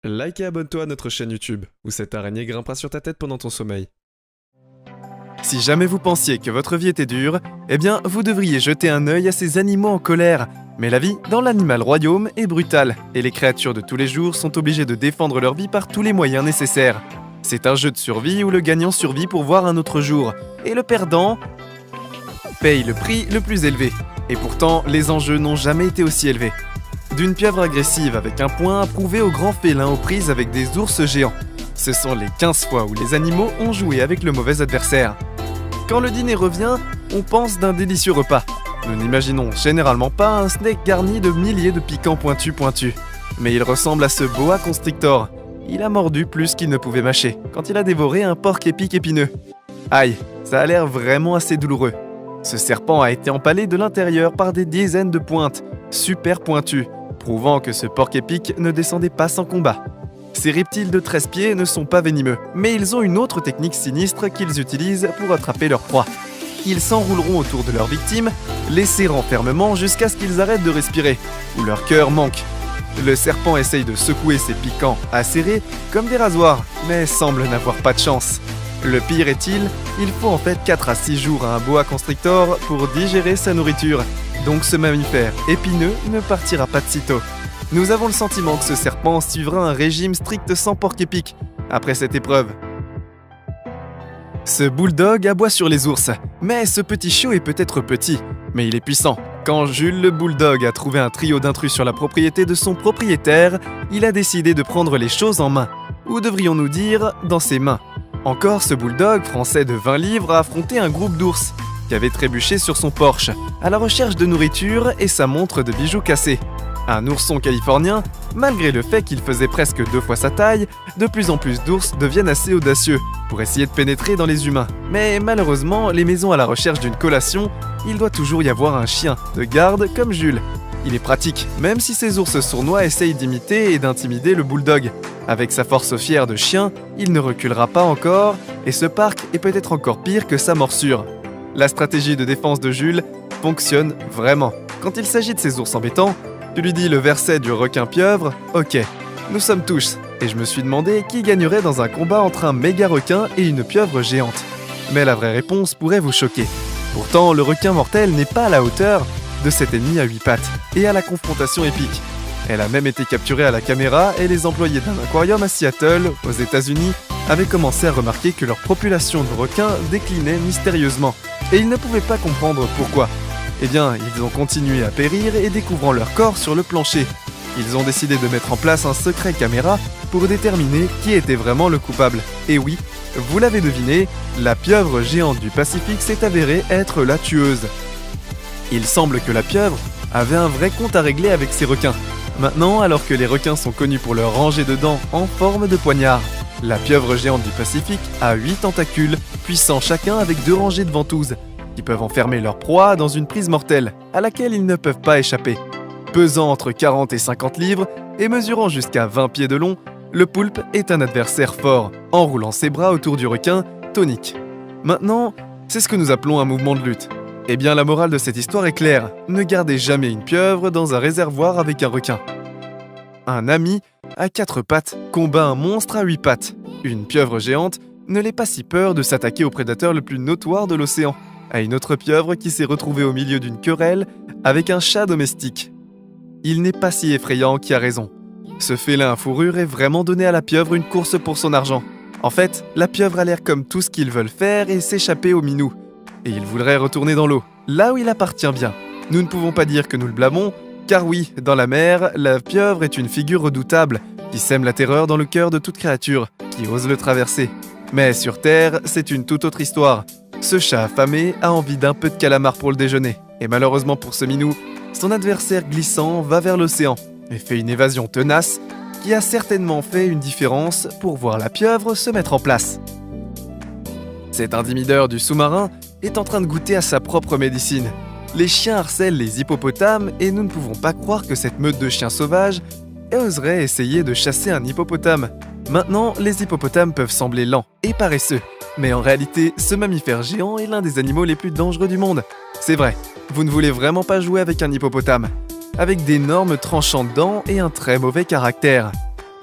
Like et abonne-toi à notre chaîne YouTube, où cette araignée grimpera sur ta tête pendant ton sommeil. Si jamais vous pensiez que votre vie était dure, eh bien, vous devriez jeter un œil à ces animaux en colère. Mais la vie dans l'animal royaume est brutale, et les créatures de tous les jours sont obligées de défendre leur vie par tous les moyens nécessaires. C'est un jeu de survie où le gagnant survit pour voir un autre jour, et le perdant paye le prix le plus élevé. Et pourtant, les enjeux n'ont jamais été aussi élevés. D'une pieuvre agressive avec un poing à prouver aux grands félins aux prises avec des ours géants. Ce sont les 15 fois où les animaux ont joué avec le mauvais adversaire. Quand le dîner revient, on pense d'un délicieux repas. Nous n'imaginons généralement pas un steak garni de milliers de piquants pointus. Mais il ressemble à ce boa constrictor. Il a mordu plus qu'il ne pouvait mâcher quand il a dévoré un porc épic épineux. Aïe, ça a l'air vraiment assez douloureux. Ce serpent a été empalé de l'intérieur par des dizaines de pointes, super pointues, prouvant que ce porc épic ne descendait pas sans combat. Ces reptiles de 13 pieds ne sont pas venimeux, mais ils ont une autre technique sinistre qu'ils utilisent pour attraper leur proie. Ils s'enrouleront autour de leur victime, les serrant fermement jusqu'à ce qu'ils arrêtent de respirer, ou leur cœur manque. Le serpent essaye de secouer ses piquants acérés comme des rasoirs, mais semble n'avoir pas de chance. Le pire est-il, il faut en fait 4 à 6 jours à un boa constrictor pour digérer sa nourriture, donc ce mammifère épineux ne partira pas de sitôt. Nous avons le sentiment que ce serpent suivra un régime strict sans porc épic après cette épreuve. Ce bulldog aboie sur les ours, mais ce petit chiot est peut-être petit, mais il est puissant. Quand Jules le bulldog a trouvé un trio d'intrus sur la propriété de son propriétaire, il a décidé de prendre les choses en main, ou devrions-nous dire dans ses mains. Encore ce bulldog français de 20 livres a affronté un groupe d'ours qui avait trébuché sur son porche, à la recherche de nourriture et sa montre de bijoux cassée. Un ourson californien, malgré le fait qu'il faisait presque 2 fois sa taille, de plus en plus d'ours deviennent assez audacieux pour essayer de pénétrer dans les humains. Mais malheureusement, les maisons à la recherche d'une collation, il doit toujours y avoir un chien de garde comme Jules. Il est pratique, même si ces ours sournois essayent d'imiter et d'intimider le bulldog. Avec sa force fière de chien, il ne reculera pas encore, et ce parc est peut-être encore pire que sa morsure. La stratégie de défense de Jules fonctionne vraiment. Quand il s'agit de ces ours embêtants, tu lui dis le verset du requin-pieuvre, ok, nous sommes tous, et je me suis demandé qui gagnerait dans un combat entre un méga requin et une pieuvre géante. Mais la vraie réponse pourrait vous choquer. Pourtant, le requin mortel n'est pas à la hauteur de cet ennemi à 8 pattes, et à la confrontation épique. Elle a même été capturée à la caméra et les employés d'un aquarium à Seattle, aux États-Unis, avaient commencé à remarquer que leur population de requins déclinait mystérieusement, et ils ne pouvaient pas comprendre pourquoi. Eh bien, ils ont continué à périr et découvrant leur corps sur le plancher. Ils ont décidé de mettre en place un secret caméra pour déterminer qui était vraiment le coupable. Et oui, vous l'avez deviné, la pieuvre géante du Pacifique s'est avérée être la tueuse. Il semble que la pieuvre avait un vrai compte à régler avec ses requins. Maintenant, alors que les requins sont connus pour leur rangée de dents en forme de poignard, la pieuvre géante du Pacifique a 8 tentacules, puissants chacun avec 2 rangées de ventouses, qui peuvent enfermer leur proie dans une prise mortelle, à laquelle ils ne peuvent pas échapper. Pesant entre 40 et 50 livres et mesurant jusqu'à 20 pieds de long, le poulpe est un adversaire fort, enroulant ses bras autour du requin, tonique. Maintenant, c'est ce que nous appelons un mouvement de lutte. Eh bien, la morale de cette histoire est claire, ne gardez jamais une pieuvre dans un réservoir avec un requin. Un ami à 4 pattes combat un monstre à 8 pattes. Une pieuvre géante ne l'est pas si peur de s'attaquer au prédateur le plus notoire de l'océan, à une autre pieuvre qui s'est retrouvée au milieu d'une querelle avec un chat domestique. Il n'est pas si effrayant qui a raison. Ce félin à fourrure est vraiment donné à la pieuvre une course pour son argent. En fait, la pieuvre a l'air comme tout ce qu'ils veulent faire et s'échapper au minou. Et il voudrait retourner dans l'eau, là où il appartient bien. Nous ne pouvons pas dire que nous le blâmons, car oui, dans la mer, la pieuvre est une figure redoutable, qui sème la terreur dans le cœur de toute créature qui ose le traverser. Mais sur Terre, c'est une toute autre histoire. Ce chat affamé a envie d'un peu de calamar pour le déjeuner. Et malheureusement pour ce minou, son adversaire glissant va vers l'océan et fait une évasion tenace qui a certainement fait une différence pour voir la pieuvre se mettre en place. Cet intimideur du sous-marin est en train de goûter à sa propre médecine. Les chiens harcèlent les hippopotames et nous ne pouvons pas croire que cette meute de chiens sauvages oserait essayer de chasser un hippopotame. Maintenant, les hippopotames peuvent sembler lents et paresseux, mais en réalité, ce mammifère géant est l'un des animaux les plus dangereux du monde. C'est vrai, vous ne voulez vraiment pas jouer avec un hippopotame, avec d'énormes tranchants de dents et un très mauvais caractère.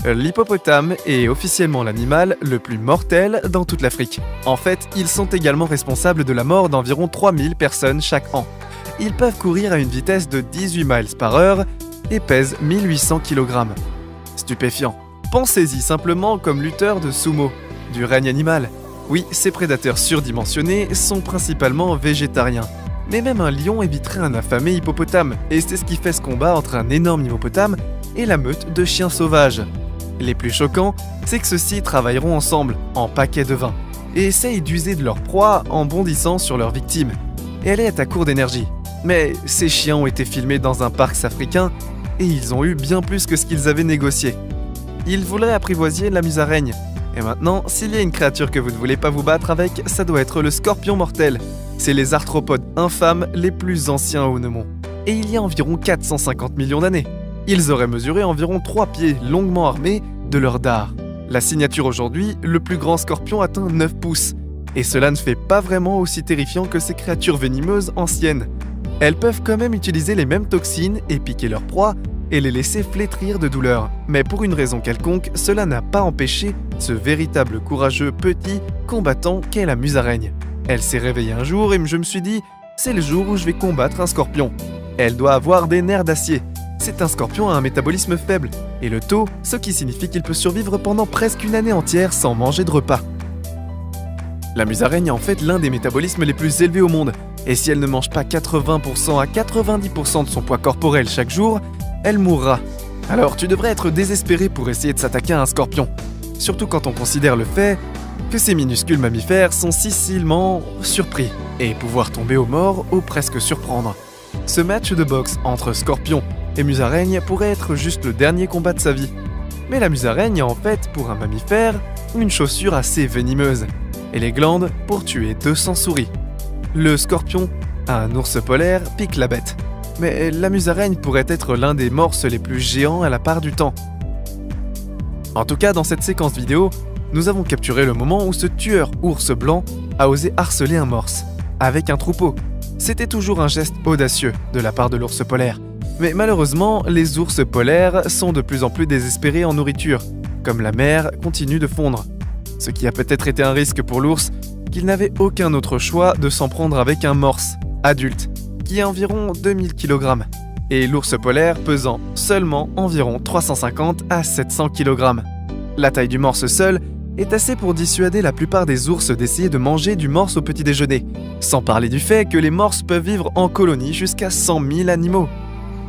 L'hippopotame est officiellement l'animal le plus mortel dans toute l'Afrique. En fait, ils sont également responsables de la mort d'environ 3000 personnes chaque an. Ils peuvent courir à une vitesse de 18 miles par heure et pèsent 1800 kg. Stupéfiant. Pensez-y simplement comme lutteur de sumo, du règne animal. Oui, ces prédateurs surdimensionnés sont principalement végétariens. Mais même un lion éviterait un affamé hippopotame, et c'est ce qui fait ce combat entre un énorme hippopotame et la meute de chiens sauvages. Les plus choquants, c'est que ceux-ci travailleront ensemble, en paquets de 20, et essayent d'user de leur proie en bondissant sur leur victime. Et elle est à court d'énergie. Mais ces chiens ont été filmés dans un parc africain, et ils ont eu bien plus que ce qu'ils avaient négocié. Ils voudraient apprivoiser la musaraigne. Et maintenant, s'il y a une créature que vous ne voulez pas vous battre avec, ça doit être le scorpion mortel. C'est les arthropodes infâmes les plus anciens au monde. Et il y a environ 450 millions d'années. Ils auraient mesuré environ 3 pieds longuement armés de leur dard. La signature aujourd'hui, le plus grand scorpion atteint 9 pouces. Et cela ne fait pas vraiment aussi terrifiant que ces créatures venimeuses anciennes. Elles peuvent quand même utiliser les mêmes toxines et piquer leur proie et les laisser flétrir de douleur. Mais pour une raison quelconque, cela n'a pas empêché ce véritable courageux petit combattant qu'est la musaraigne. Elle s'est réveillée un jour et je me suis dit, c'est le jour où je vais combattre un scorpion. Elle doit avoir des nerfs d'acier. C'est un scorpion à un métabolisme faible, et le taux, ce qui signifie qu'il peut survivre pendant presque une année entière sans manger de repas. La musaraigne a en fait l'un des métabolismes les plus élevés au monde, et si elle ne mange pas 80% à 90% de son poids corporel chaque jour, elle mourra. Alors tu devrais être désespéré pour essayer de s'attaquer à un scorpion, surtout quand on considère le fait que ces minuscules mammifères sont si facilement surpris, et pouvoir tomber aux morts ou presque surprendre. Ce match de boxe entre scorpion et musaraigne pourrait être juste le dernier combat de sa vie. Mais la musaraigne a en fait, pour un mammifère, une chaussure assez venimeuse, et les glandes pour tuer 200 souris. Le scorpion, un ours polaire, pique la bête. Mais la musaraigne pourrait être l'un des morses les plus géants à la part du temps. En tout cas, dans cette séquence vidéo, nous avons capturé le moment où ce tueur ours blanc a osé harceler un morse, avec un troupeau. C'était toujours un geste audacieux de la part de l'ours polaire. Mais malheureusement, les ours polaires sont de plus en plus désespérés en nourriture, comme la mer continue de fondre. Ce qui a peut-être été un risque pour l'ours, qu'il n'avait aucun autre choix de s'en prendre avec un morse, adulte, qui est environ 2000 kg, et l'ours polaire pesant seulement environ 350 à 700 kg. La taille du morse seul est assez pour dissuader la plupart des ours d'essayer de manger du morse au petit déjeuner, sans parler du fait que les morses peuvent vivre en colonie jusqu'à 100 000 animaux.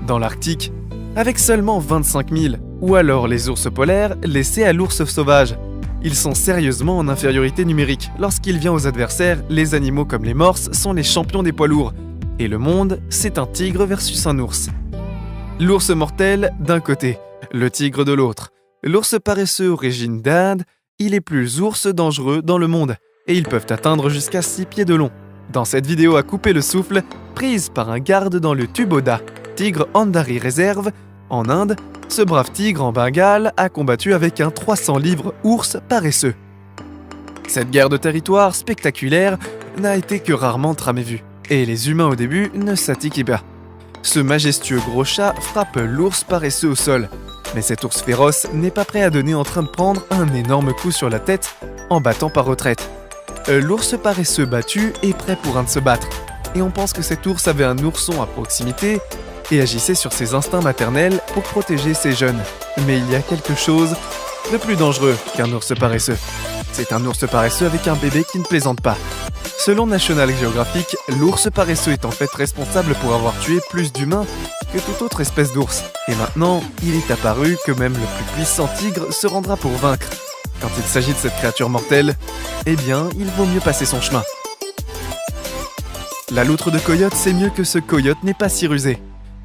Dans l'Arctique, avec seulement 25 000, ou alors les ours polaires laissés à l'ours sauvage. Ils sont sérieusement en infériorité numérique. Lorsqu'il vient aux adversaires, les animaux comme les morses sont les champions des poids lourds. Et le monde, c'est un tigre versus un ours. L'ours mortel d'un côté, le tigre de l'autre. L'ours paresseux origine d'Inde, il est plus ours dangereux dans le monde, et ils peuvent atteindre jusqu'à 6 pieds de long. Dans cette vidéo à couper le souffle, prise par un garde dans le Tuboda, tigre Andhari Reserve, en Inde, ce brave tigre en Bengale a combattu avec un 300 livres ours paresseux. Cette guerre de territoire spectaculaire n'a été que rarement tramée vue, et les humains au début ne s'attiquaient pas. Ce majestueux gros chat frappe l'ours paresseux au sol, mais cet ours féroce n'est pas prêt à donner en train de prendre un énorme coup sur la tête en battant par retraite. L'ours paresseux battu est prêt pour un de se battre, et on pense que cet ours avait un ourson à proximité et agissait sur ses instincts maternels pour protéger ses jeunes. Mais il y a quelque chose de plus dangereux qu'un ours paresseux. C'est un ours paresseux avec un bébé qui ne plaisante pas. Selon National Geographic, l'ours paresseux est en fait responsable pour avoir tué plus d'humains que toute autre espèce d'ours. Et maintenant, il est apparu que même le plus puissant tigre se rendra pour vaincre. Quand il s'agit de cette créature mortelle, eh bien, il vaut mieux passer son chemin. La loutre de coyote sait mieux que ce coyote n'est pas si rusé.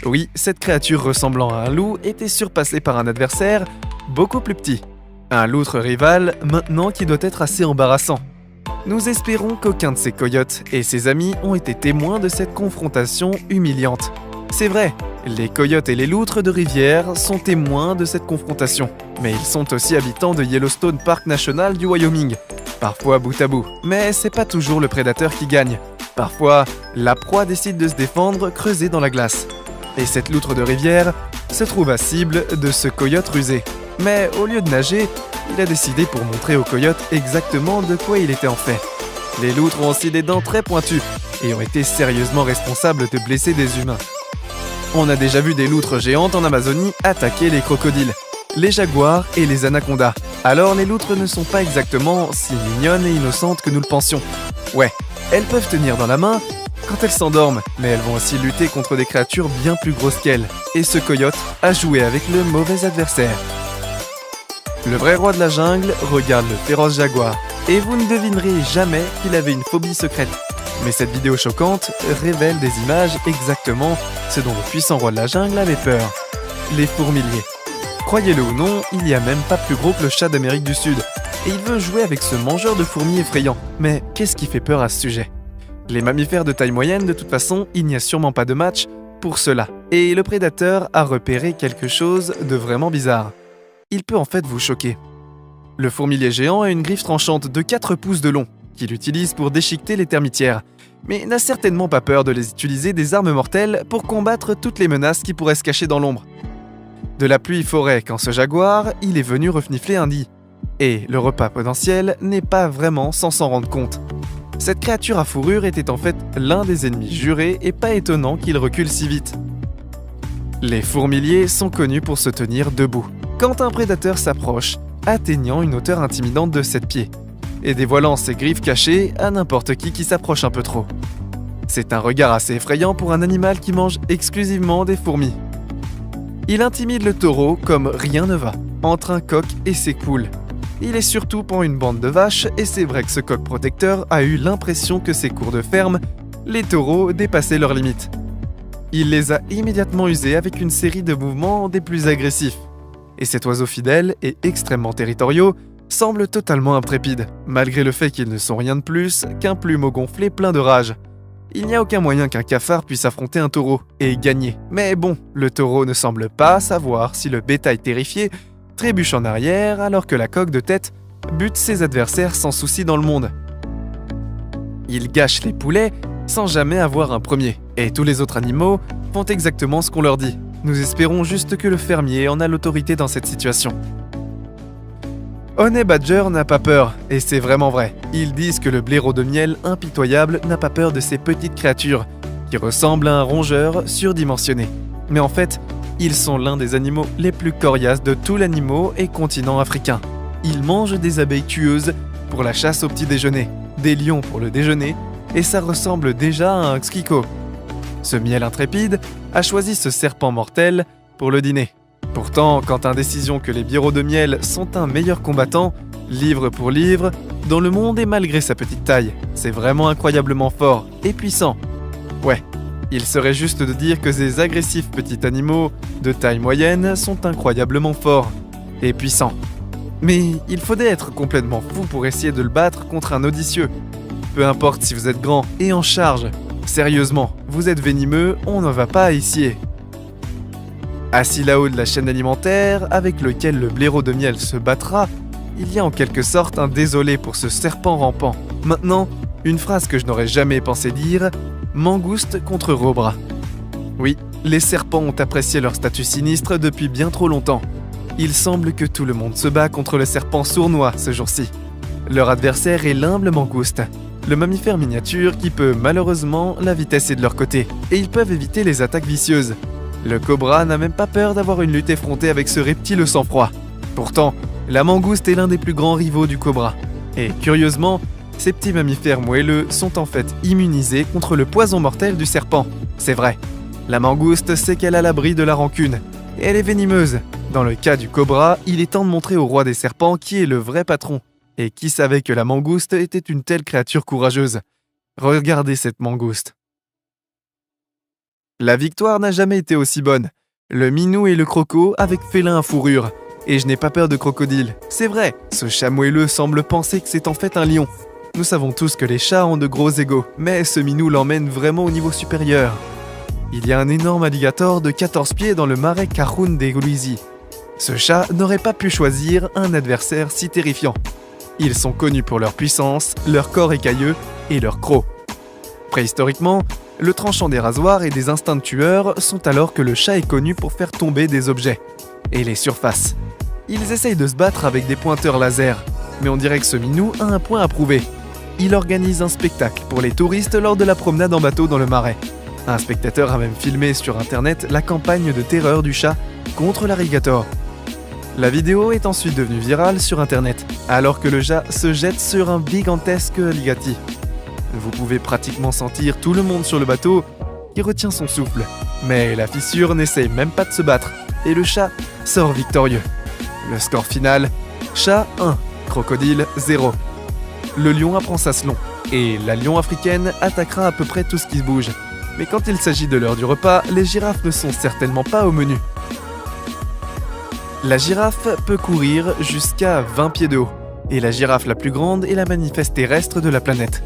Oui, cette créature ressemblant à un loup était surpassée par un adversaire beaucoup plus petit. Un loutre rival, maintenant qui doit être assez embarrassant. Nous espérons qu'aucun de ces coyotes et ses amis ont été témoins de cette confrontation humiliante. C'est vrai, les coyotes et les loutres de rivière sont témoins de cette confrontation. Mais ils sont aussi habitants de Yellowstone Park National du Wyoming, parfois bout à bout. Mais c'est pas toujours le prédateur qui gagne. Parfois, la proie décide de se défendre creusée dans la glace. Et cette loutre de rivière se trouve à cible de ce coyote rusé. Mais au lieu de nager, il a décidé pour montrer au coyote exactement de quoi il était en fait. Les loutres ont aussi des dents très pointues et ont été sérieusement responsables de blesser des humains. On a déjà vu des loutres géantes en Amazonie attaquer les crocodiles, les jaguars et les anacondas. Alors les loutres ne sont pas exactement si mignonnes et innocentes que nous le pensions. Ouais, elles peuvent tenir dans la main quand elles s'endorment, mais elles vont aussi lutter contre des créatures bien plus grosses qu'elles. Et ce coyote a joué avec le mauvais adversaire. Le vrai roi de la jungle regarde le féroce jaguar, et vous ne devinerez jamais qu'il avait une phobie secrète. Mais cette vidéo choquante révèle des images exactement ce dont le puissant roi de la jungle avait peur. Les fourmiliers. Croyez-le ou non, il y a même pas plus gros que le chat d'Amérique du Sud. Et il veut jouer avec ce mangeur de fourmis effrayant. Mais qu'est-ce qui fait peur à ce sujet? Les mammifères de taille moyenne, de toute façon, il n'y a sûrement pas de match pour cela. Et le prédateur a repéré quelque chose de vraiment bizarre. Il peut en fait vous choquer. Le fourmilier géant a une griffe tranchante de 4 pouces de long, qu'il utilise pour déchiqueter les termitières, mais n'a certainement pas peur de les utiliser des armes mortelles pour combattre toutes les menaces qui pourraient se cacher dans l'ombre. De la pluie forêt quand ce jaguar, il est venu renifler un nid. Et le repas potentiel n'est pas vraiment sans s'en rendre compte. Cette créature à fourrure était en fait l'un des ennemis jurés et pas étonnant qu'il recule si vite. Les fourmiliers sont connus pour se tenir debout quand un prédateur s'approche, atteignant une hauteur intimidante de 7 pieds, et dévoilant ses griffes cachées à n'importe qui s'approche un peu trop. C'est un regard assez effrayant pour un animal qui mange exclusivement des fourmis. Il intimide le taureau comme rien ne va, entre un coq et ses poules. Il est surtout pour une bande de vaches, et c'est vrai que ce coq protecteur a eu l'impression que ses cours de ferme, les taureaux dépassaient leurs limites. Il les a immédiatement usés avec une série de mouvements des plus agressifs. Et cet oiseau fidèle et extrêmement territoriaux semble totalement intrépide, malgré le fait qu'ils ne sont rien de plus qu'un plumeau gonflé plein de rage. Il n'y a aucun moyen qu'un cafard puisse affronter un taureau et gagner. Mais bon, le taureau ne semble pas savoir si le bétail terrifié trébuche en arrière alors que la coque de tête bute ses adversaires sans souci dans le monde. Il gâche les poulets sans jamais avoir un premier, et tous les autres animaux font exactement ce qu'on leur dit. Nous espérons juste que le fermier en a l'autorité dans cette situation. Honey Badger n'a pas peur, et c'est vraiment vrai. Ils disent que le blaireau de miel impitoyable n'a pas peur de ces petites créatures, qui ressemblent à un rongeur surdimensionné. Mais en fait, ils sont l'un des animaux les plus coriaces de tout l'animal et continent africain. Ils mangent des abeilles tueuses pour la chasse au petit déjeuner, des lions pour le déjeuner, et ça ressemble déjà à un xquiko. Ce miel intrépide a choisi ce serpent mortel pour le dîner. Pourtant, quant à indécision que les blaireaux de miel sont un meilleur combattant, livre pour livre, dans le monde et malgré sa petite taille, c'est vraiment incroyablement fort et puissant. Ouais, il serait juste de dire que ces agressifs petits animaux de taille moyenne sont incroyablement forts et puissants. Mais il faudrait être complètement fou pour essayer de le battre contre un audacieux. Peu importe si vous êtes grand et en charge, sérieusement, vous êtes venimeux, on ne va pas ici. Assis là-haut de la chaîne alimentaire avec lequel le blaireau de miel se battra, il y a en quelque sorte un désolé pour ce serpent rampant. Maintenant, une phrase que je n'aurais jamais pensé dire, mangouste contre robra. Oui, les serpents ont apprécié leur statut sinistre depuis bien trop longtemps. Il semble que tout le monde se bat contre le serpent sournois ce jour-ci. Leur adversaire est l'humble mangouste, le mammifère miniature qui peut malheureusement la vitesse est de leur côté, et ils peuvent éviter les attaques vicieuses. Le cobra n'a même pas peur d'avoir une lutte effrontée avec ce reptile sans froid. Pourtant, la mangouste est l'un des plus grands rivaux du cobra. Et curieusement, ces petits mammifères moelleux sont en fait immunisés contre le poison mortel du serpent. C'est vrai, la mangouste sait qu'elle a l'abri de la rancune, et elle est venimeuse. Dans le cas du cobra, il est temps de montrer au roi des serpents qui est le vrai patron. Et qui savait que la mangouste était une telle créature courageuse. Regardez cette mangouste. La victoire n'a jamais été aussi bonne. Le minou et le croco avec félin à fourrure. Et je n'ai pas peur de crocodile. C'est vrai, ce chat moelleux semble penser que c'est en fait un lion. Nous savons tous que les chats ont de gros égos, mais ce minou l'emmène vraiment au niveau supérieur. Il y a un énorme alligator de 14 pieds dans le marais Caroun des Goulizy. Ce chat n'aurait pas pu choisir un adversaire si terrifiant. Ils sont connus pour leur puissance, leur corps écailleux et leur croc. Préhistoriquement, le tranchant des rasoirs et des instincts de tueur sont alors que le chat est connu pour faire tomber des objets et les surfaces. Ils essayent de se battre avec des pointeurs laser, mais on dirait que ce minou a un point à prouver. Il organise un spectacle pour les touristes lors de la promenade en bateau dans le Marais. Un spectateur a même filmé sur internet la campagne de terreur du chat contre l'alligator. La vidéo est ensuite devenue virale sur internet, alors que le chat se jette sur un gigantesque alligator. Vous pouvez pratiquement sentir tout le monde sur le bateau qui retient son souffle. Mais la fissure n'essaye même pas de se battre, et le chat sort victorieux. Le score final, chat 1, crocodile 0. Le lion apprend sa selon, et la lion africaine attaquera à peu près tout ce qui se bouge. Mais quand il s'agit de l'heure du repas, les girafes ne sont certainement pas au menu. La girafe peut courir jusqu'à 20 pieds de haut, et la girafe la plus grande est la manifeste terrestre de la planète.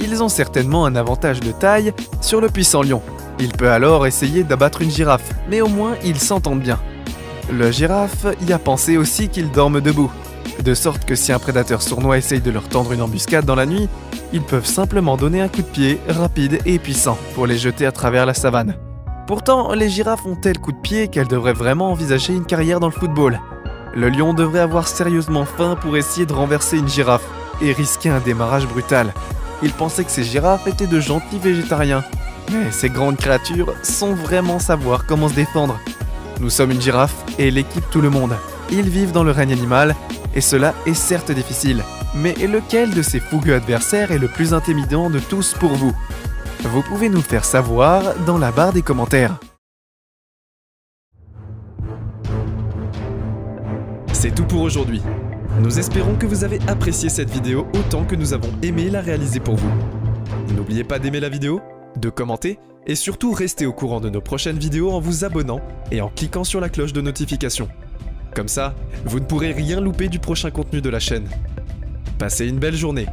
Ils ont certainement un avantage de taille sur le puissant lion. Il peut alors essayer d'abattre une girafe, mais au moins ils s'entendent bien. Le girafe y a pensé aussi qu'ils dorment debout, de sorte que si un prédateur sournois essaye de leur tendre une embuscade dans la nuit, ils peuvent simplement donner un coup de pied rapide et puissant pour les jeter à travers la savane. Pourtant, les girafes ont tel coup de pied qu'elles devraient vraiment envisager une carrière dans le football. Le lion devrait avoir sérieusement faim pour essayer de renverser une girafe et risquer un démarrage brutal. Il pensait que ces girafes étaient de gentils végétariens, mais ces grandes créatures sont vraiment savoir comment se défendre. Nous sommes une girafe et l'équipe tout le monde. Ils vivent dans le règne animal et cela est certes difficile. Mais lequel de ces fougueux adversaires est le plus intimidant de tous pour vous ? Vous pouvez nous le faire savoir dans la barre des commentaires. C'est tout pour aujourd'hui. Nous espérons que vous avez apprécié cette vidéo autant que nous avons aimé la réaliser pour vous. N'oubliez pas d'aimer la vidéo, de commenter et surtout restez au courant de nos prochaines vidéos en vous abonnant et en cliquant sur la cloche de notification. Comme ça, vous ne pourrez rien louper du prochain contenu de la chaîne. Passez une belle journée.